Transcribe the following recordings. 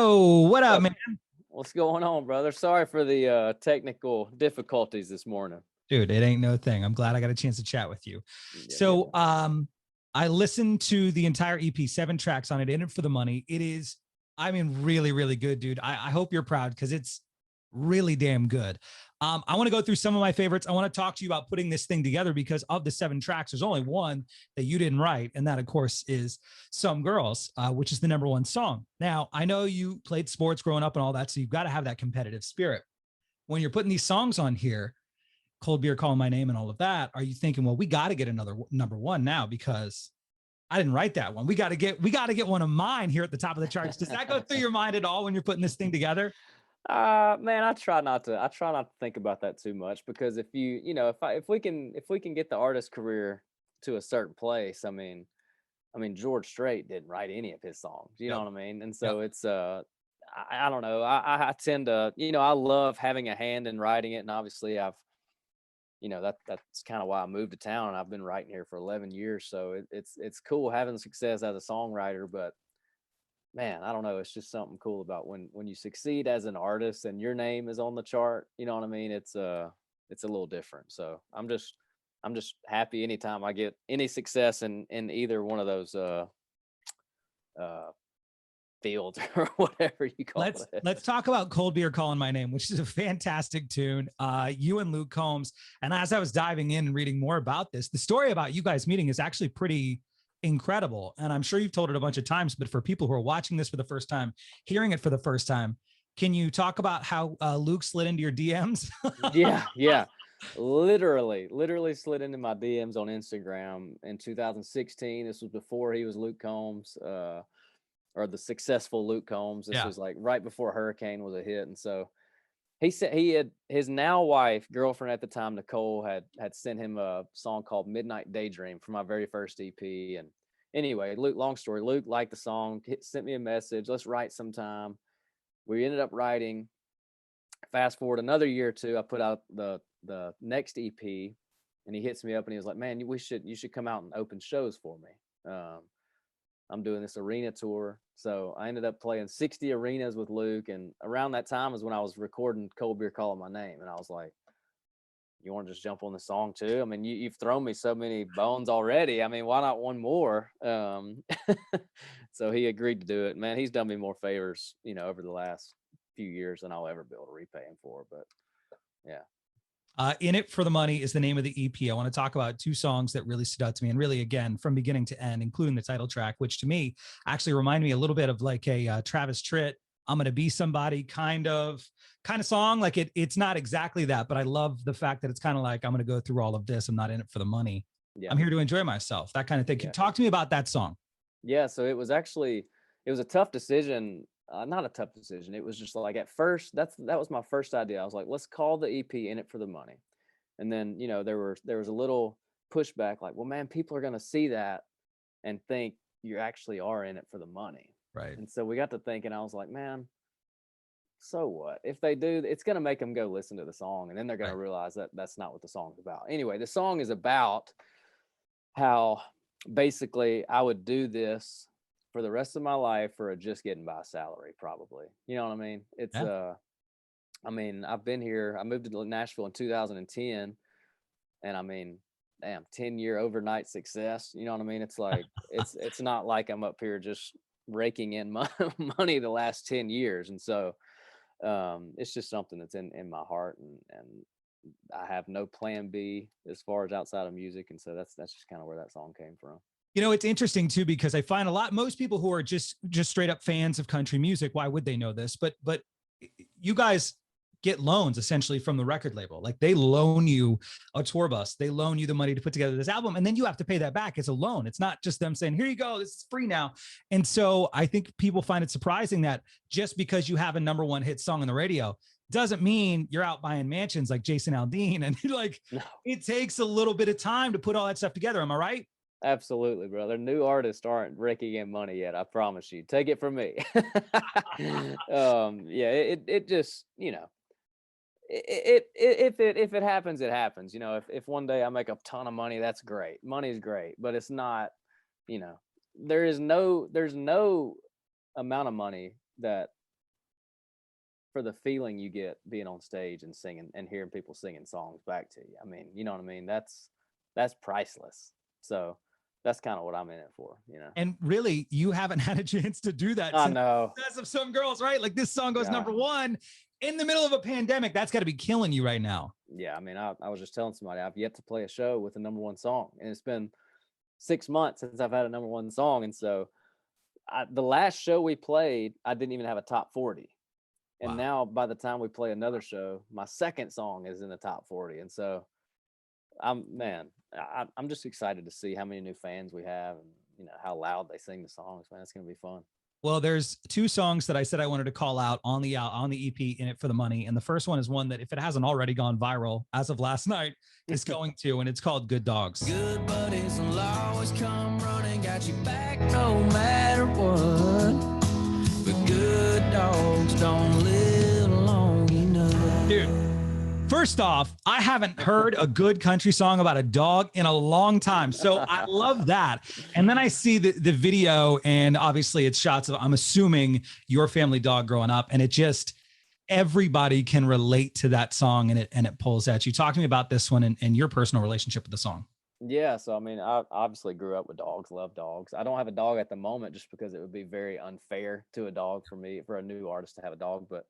Yo, what up, man? What's going on, brother? Sorry for the technical difficulties this morning. Dude, it ain't no thing. I'm glad I got a chance to chat with you. So, I listened to the entire EP, 7 tracks on it, In It for the Money. It is, I mean, really, really good, dude. I hope you're proud because it's really damn good. I want to go through some of my favorites. I want to talk to you about putting this thing together because of the 7 tracks, there's only one that you didn't write. And that, of course, is Some Girls, which is the #1 song. Now, I know you played sports growing up and all that, so you've got to have that competitive spirit. When you're putting these songs on here, Cold Beer Calling My Name and all of that, are you thinking, well, we got to get another #1 now because I didn't write that one. We got to get one of mine here at the top of the charts. Does that go through your mind at all when you're putting this thing together? Man, I try not to think about that too much because if we can get the artist career to a certain place, I mean George Strait didn't write any of his songs, you know Yep. what I mean? And Yep. so it's I don't know. I tend to, I love having a hand in writing it, and obviously that's kind of why I moved to town and I've been writing here for 11 years. So it's cool having success as a songwriter, but man, I don't know. It's just something cool about when you succeed as an artist and your name is on the chart. You know what I mean? It's a little different. So I'm just happy anytime I get any success in either one of those uh fields or whatever you call it. Let's talk about Cold Beer Calling My Name, which is a fantastic tune. You and Luke Combs. And as I was diving in and reading more about this, the story about you guys meeting is actually pretty incredible. And I'm sure you've told it a bunch of times, but for people who are watching this for the first time, hearing it for the first time, can you talk about how Luke slid into your DMs? Yeah. Literally slid into my DMs on Instagram in 2016. This was before he was Luke Combs, or the successful Luke Combs. This Yeah. was like right before Hurricane was a hit. And so he said his now wife, girlfriend at the time, Nicole, had sent him a song called Midnight Daydream for my very first EP. And anyway, Luke, long story, Luke liked the song, sent me a message, let's write sometime. We ended up writing. Fast forward another year or two, I put out the next EP, and he hits me up and he was like, "Man, you should come out and open shows for me. I'm doing this arena tour." So I ended up playing 60 arenas with Luke, and around that time is when I was recording Cold Beer Calling My Name, and I was like, "You want to just jump on the song too? I mean, you've thrown me so many bones already. I mean, why not one more?" So he agreed to do it. Man, he's done me more favors, over the last few years than I'll ever be able to repay him for. But yeah. In It for the Money is the name of the EP. I want to talk about 2 songs that really stood out to me, and really, again, from beginning to end, including the title track, which to me actually reminded me a little bit of like a Travis Tritt, "I'm Gonna Be Somebody" kind of song. Like it's not exactly that, but I love the fact that it's kind of like, I'm gonna go through all of this. I'm not in it for the money. Yeah. I'm here to enjoy myself. That kind of thing. Can Yeah. you talk to me about that song? Yeah. So it was a tough decision. Not a tough decision. It was just like at first, that was my first idea. I was like, let's call the EP In It for the Money. And then, there was a little pushback like, well, man, people are going to see that and think you actually are in it for the money. Right. And so we got to thinking, I was like, man, so what? If they do, it's going to make them go listen to the song. And then they're going to realize that that's not what the song's about. Anyway, the song is about how basically I would do this for the rest of my life for a just getting by salary, probably. You know what I mean? I mean, I've been here. I moved to Nashville in 2010, and I mean, damn, 10-year overnight success. You know what I mean? It's like it's not like I'm up here just raking in money the last 10 years, and so it's just something that's in my heart, and I have no plan B as far as outside of music, and so that's just kind of where that song came from. It's interesting too, because I find most people who are just straight up fans of country music, why would they know this? But you guys get loans essentially from the record label. Like they loan you a tour bus, they loan you the money to put together this album, and then you have to pay that back as a loan. It's not just them saying, here you go, this is free now. And so I think people find it surprising that just because you have a #1 hit song on the radio doesn't mean you're out buying mansions like Jason Aldean. And like, No. It takes a little bit of time to put all that stuff together. Am I right? Absolutely, brother. New artists aren't raking in money yet. I promise you. Take it from me. Yeah, it just, if it happens, it happens. If one day I make a ton of money, that's great. Money's great, but it's not, there's no amount of money that for the feeling you get being on stage and singing and hearing people singing songs back to you. I mean, you know what I mean? That's priceless. So that's kind of what I'm in it for, you know. And really, you haven't had a chance to do that I since know. the success of Some Girls, right? Like this song goes Yeah. #1 in the middle of a pandemic. That's got to be killing you right now. Yeah, I mean, I was just telling somebody I've yet to play a show with a #1 song, and it's been 6 months since I've had a #1 song, and so the last show we played, I didn't even have a top 40. And Wow. now by the time we play another show, my second song is in the top 40. And so I'm just excited to see how many new fans we have and, you know, how loud they sing the songs, man. It's going to be fun. Well, there's 2 songs that I said I wanted to call out on the EP, In It for the Money. And the first one is one that, if it hasn't already gone viral as of last night, is going to, and it's called Good Dogs. Good buddies will always come running, got you back no matter what. But good dogs don't live long enough. Dude, first off, I haven't heard a good country song about a dog in a long time. So I love that. And then I see the video, and obviously it's shots of, I'm assuming, your family dog growing up. And it just, everybody can relate to that song, and it pulls at you. Talk to me about this one and your personal relationship with the song. Yeah, so I mean, I obviously grew up with dogs, love dogs. I don't have a dog at the moment just because it would be very unfair to a dog for me, for a new artist to have a dog. But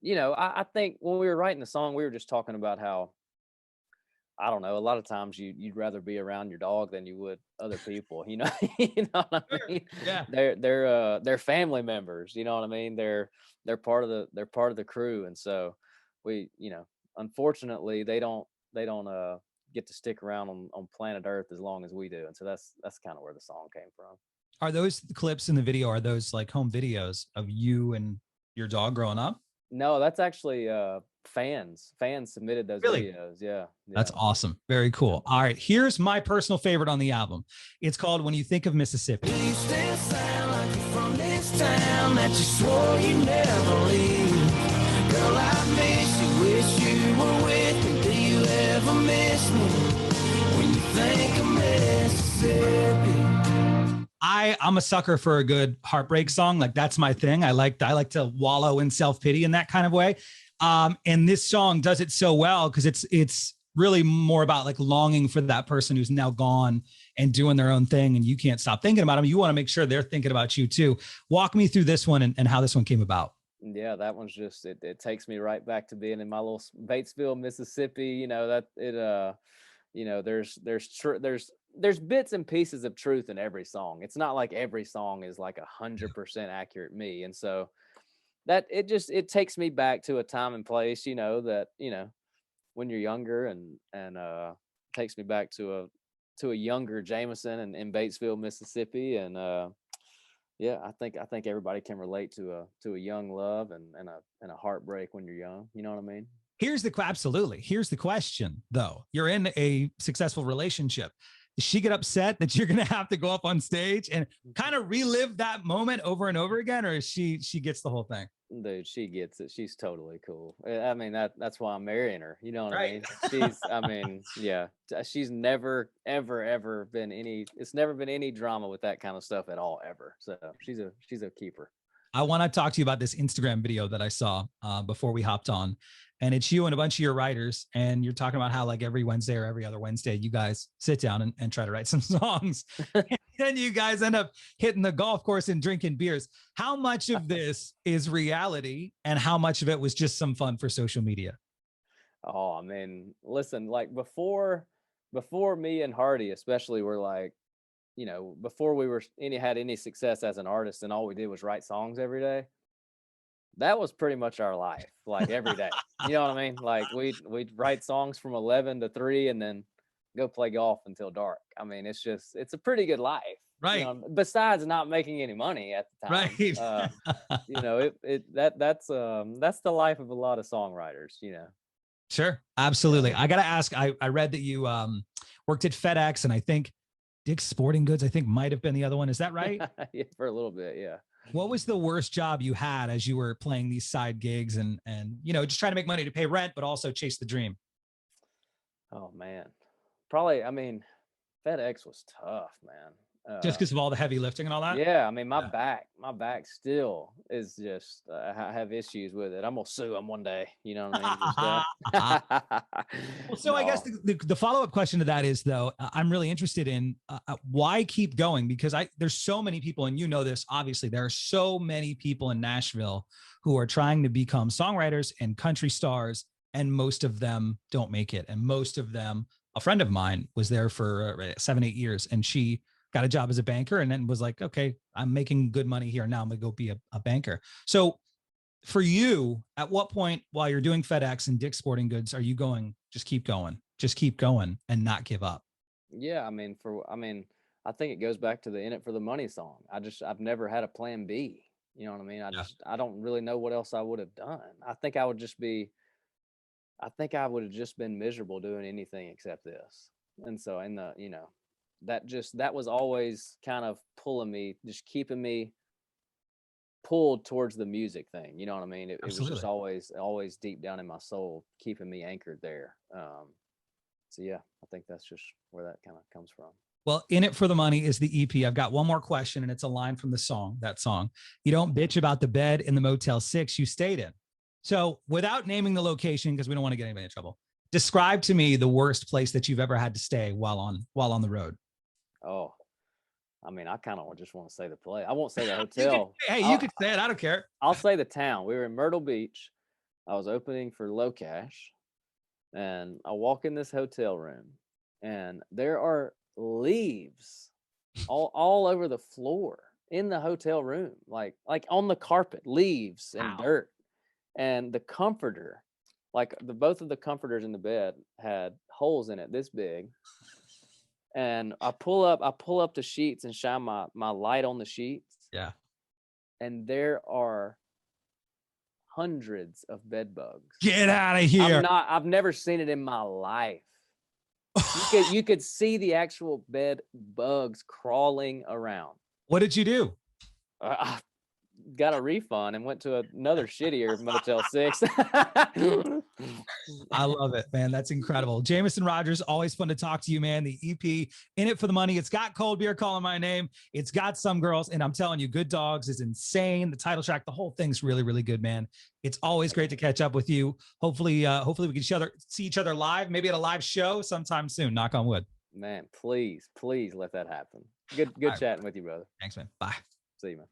you know, I think when we were writing the song, we were just talking about how, I don't know, a lot of times you'd rather be around your dog than you would other people, you know. You know what I mean? Yeah. They're family members, you know what I mean? They're part of the crew. And so we, you know, unfortunately they don't get to stick around on planet Earth as long as we do. And so that's kind of where the song came from. Are those clips in the video, are those like home videos of you and your dog growing up? No, that's actually fans submitted those Really? videos. Yeah. That's awesome. Very cool. All right, here's my personal favorite on the album. It's called When You Think of Mississippi. Do you still sound like you're from this town that you swore you never leave? Girl, I miss you, wish you were with me. Do you ever miss me when you think of Mississippi? I'm a sucker for a good heartbreak song. Like, that's my thing. I like to wallow in self-pity in that kind of way. And this song does it so well because it's really more about like longing for that person who's now gone and doing their own thing, and you can't stop thinking about them. You want to make sure they're thinking about you too. Walk me through this one and how this one came about. Yeah, that one's just, it takes me right back to being in my little Batesville, Mississippi. You know, that it you know, there's bits and pieces of truth in every song. It's not like every song is like 100% accurate me. And so that it takes me back to a time and place, you know, that, you know, when you're younger, and takes me back to a younger Jameson in Batesville, Mississippi. And yeah, I think everybody can relate to a young love and a heartbreak when you're young. You know what I mean? Absolutely. Here's the question though. You're in a successful relationship. Does she get upset that you're going to have to go up on stage and kind of relive that moment over and over again? Or is she gets the whole thing? Dude, she gets it. She's totally cool. I mean, that's why I'm marrying her. You know what Right. I mean? I mean, yeah, she's never, ever been it's never been any drama with that kind of stuff at all, ever. So she's a keeper. I want to talk to you about this Instagram video that I saw before we hopped on, and it's you and a bunch of your writers, and you're talking about how like every Wednesday or every other Wednesday, you guys sit down and try to write some songs. And then you guys end up hitting the golf course and drinking beers. How much of this is reality and how much of it was just some fun for social media? Oh, I mean, listen, like before me and Hardy especially were like, you know, before we were had any success as an artist and all we did was write songs every day, that was pretty much our life, like every day. You know what I mean? Like we'd write songs from 11 to 3 and then go play golf until dark. I mean, it's a pretty good life. Right. You know, besides not making any money at the time. Right. You know, that's the life of a lot of songwriters, you know. Sure. Absolutely. I got to ask, I read that you worked at FedEx, and I think Dick's Sporting Goods, I think, might have been the other one. Is that right? Yeah, for a little bit. Yeah. What was the worst job you had as you were playing these side gigs and, you know, just trying to make money to pay rent, but also chase the dream? Oh man, probably, I mean, FedEx was tough, man. Just because of all the heavy lifting and all that? Yeah, I mean, my back still is just, I have issues with it. I'm gonna sue him one day. You know what I mean? Well, so I guess the follow-up question to that is, though, I'm really interested in why keep going? Because there's so many people, and you know this, obviously, there are so many people in Nashville who are trying to become songwriters and country stars, and most of them don't make it. And most of them, a friend of mine was there for 7-8 years, and she got a job as a banker and then was like, okay, I'm making good money here. Now I'm gonna go be a banker. So for you, at what point while you're doing FedEx and Dick's Sporting Goods, are you going, just keep going and not give up? Yeah, I mean, I think it goes back to the "In It for the Money" song. I've never had a plan B. You know what I mean? I don't really know what else I would have done. I think I would have just been miserable doing anything except this. And so, that was always kind of pulling me, just keeping me pulled towards the music thing. You know what I mean? It was just always deep down in my soul, keeping me anchored there. So yeah, I think that's just where that kind of comes from. Well, "In It for the Money" is the EP. I've got one more question, and it's a line from that song. You don't bitch about the bed in the Motel 6 you stayed in. So without naming the location, because we don't want to get anybody in trouble, describe to me the worst place that you've ever had to stay while on the road. Oh, I mean, I kind of just want to say the place. I won't say the hotel. You could say it. I don't care. I'll say the town. We were in Myrtle Beach. I was opening for Low Cash, and I walk in this hotel room, and there are leaves all over the floor in the hotel room, like on the carpet, leaves and dirt. And the comforter, both of the comforters in the bed had holes in it this big. And I pull up the sheets and shine my light on the sheets. Yeah. And there are hundreds of bed bugs. Get out of here. I've never seen it in my life. You could see the actual bed bugs crawling around. What did you do? I got a refund and went to another shittier Motel 6. I love it, man. That's incredible. Jameson Rodgers, always fun to talk to you, man. The EP, "In It for the Money." It's got Cold Beer Calling My Name. It's got Some Girls. And I'm telling you, Good Dogs is insane. The title track, the whole thing's really, really good, man. It's always great to catch up with you. Hopefully we can see each other live, maybe at a live show sometime soon. Knock on wood. Man, please let that happen. Good chatting with you, brother. Thanks, man. Bye. See you, man.